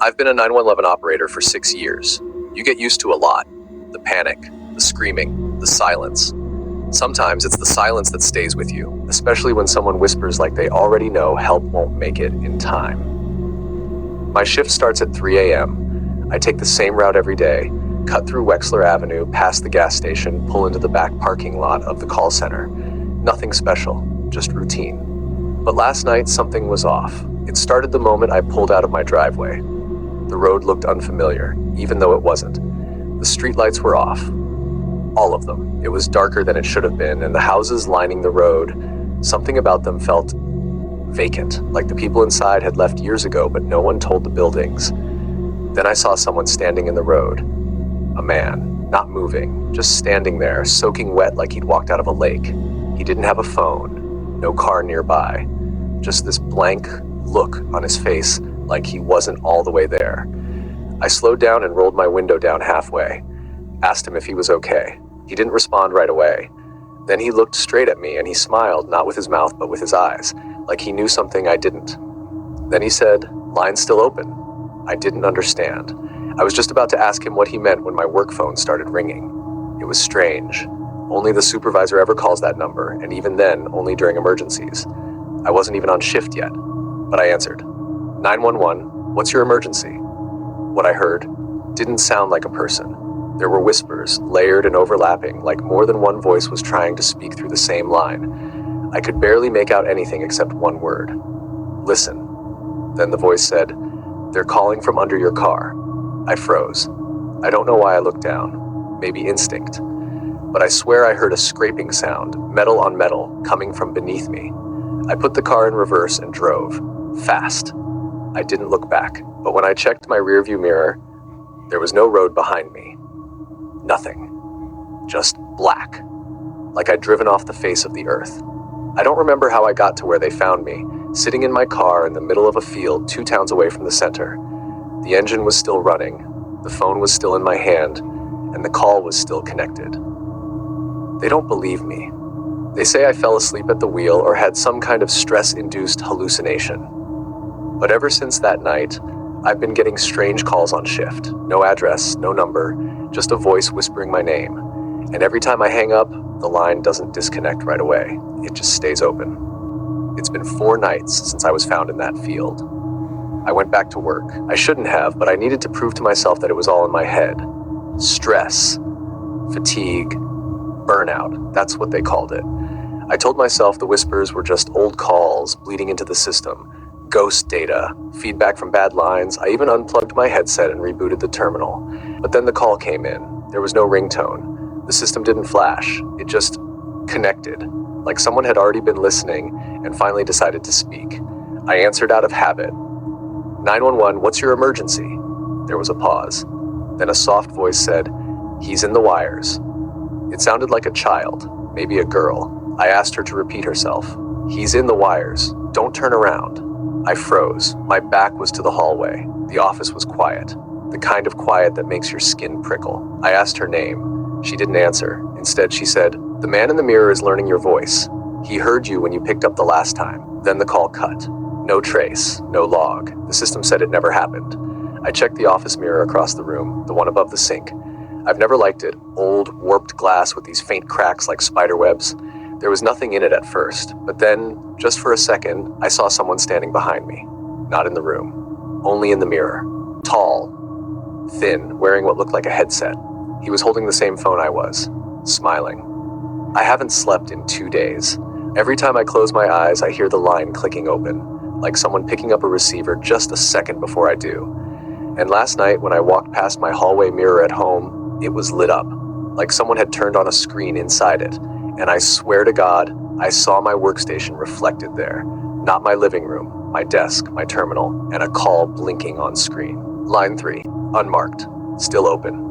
I've been a 911 operator for 6 years. You get used to a lot. The panic, the screaming, the silence. Sometimes it's the silence that stays with you, especially when someone whispers like they already know help won't make it in time. My shift starts at 3 a.m. I take the same route every day, cut through Wexler Avenue, past the gas station, pull into the back parking lot of the call center. Nothing special, just routine. But last night, something was off. It started the moment I pulled out of my driveway. The road looked unfamiliar, even though it wasn't. The streetlights were off. All of them. It was darker than it should have been, and the houses lining the road, something about them felt vacant, like the people inside had left years ago, but no one told the buildings. Then I saw someone standing in the road. A man, not moving, just standing there, soaking wet like he'd walked out of a lake. He didn't have a phone, no car nearby, just this blank look on his face like he wasn't all the way there. I slowed down and rolled my window down halfway. Asked him if he was okay. He didn't respond right away. Then he looked straight at me and he smiled, not with his mouth but with his eyes, like he knew something I didn't. Then he said, "Line's still open." I didn't understand. I was just about to ask him what he meant when my work phone started ringing. It was strange. Only the supervisor ever calls that number, and even then, only during emergencies. I wasn't even on shift yet, but I answered. 911, what's your emergency? What I heard didn't sound like a person. There were whispers, layered and overlapping, like more than one voice was trying to speak through the same line. I could barely make out anything except one word. Listen. Then the voice said, "They're calling from under your car." I froze. I don't know why I looked down. Maybe instinct. But I swear I heard a scraping sound, metal on metal, coming from beneath me. I put the car in reverse and drove. Fast. I didn't look back, but when I checked my rearview mirror, there was no road behind me. Nothing. Just black. Like I'd driven off the face of the earth. I don't remember how I got to where they found me, sitting in my car in the middle of a field 2 towns away from the center. The engine was still running, the phone was still in my hand, and the call was still connected. They don't believe me. They say I fell asleep at the wheel or had some kind of stress-induced hallucination. But ever since that night, I've been getting strange calls on shift. No address, no number, just a voice whispering my name. And every time I hang up, the line doesn't disconnect right away. It just stays open. It's been 4 nights since I was found in that field. I went back to work. I shouldn't have, but I needed to prove to myself that it was all in my head. Stress, fatigue, burnout, that's what they called it. I told myself the whispers were just old calls bleeding into the system, ghost data, feedback from bad lines. I even unplugged my headset and rebooted the terminal. But then the call came in. There was no ringtone. The system didn't flash. It just connected, like someone had already been listening and finally decided to speak. I answered out of habit. 911, what's your emergency? There was a pause. Then a soft voice said, "He's in the wires." It sounded like a child, maybe a girl. I asked her to repeat herself. "He's in the wires. Don't turn around." I froze. My back was to the hallway. The office was quiet. The kind of quiet that makes your skin prickle. I asked her name. She didn't answer. Instead, she said, "The man in the mirror is learning your voice. He heard you when you picked up the last time." Then the call cut. No trace, no log. The system said it never happened. I checked the office mirror across the room, the one above the sink. I've never liked it. Old, warped glass with these faint cracks like spider webs. There was nothing in it at first, but then, just for a second, I saw someone standing behind me. Not in the room. Only in the mirror. Tall. Thin, wearing what looked like a headset. He was holding the same phone I was. Smiling. I haven't slept in 2 days. Every time I close my eyes, I hear the line clicking open, like someone picking up a receiver just a second before I do. And last night, when I walked past my hallway mirror at home, it was lit up, like someone had turned on a screen inside it. And I swear to God, I saw my workstation reflected there. Not my living room, my desk, my terminal, and a call blinking on screen. Line 3, unmarked, still open.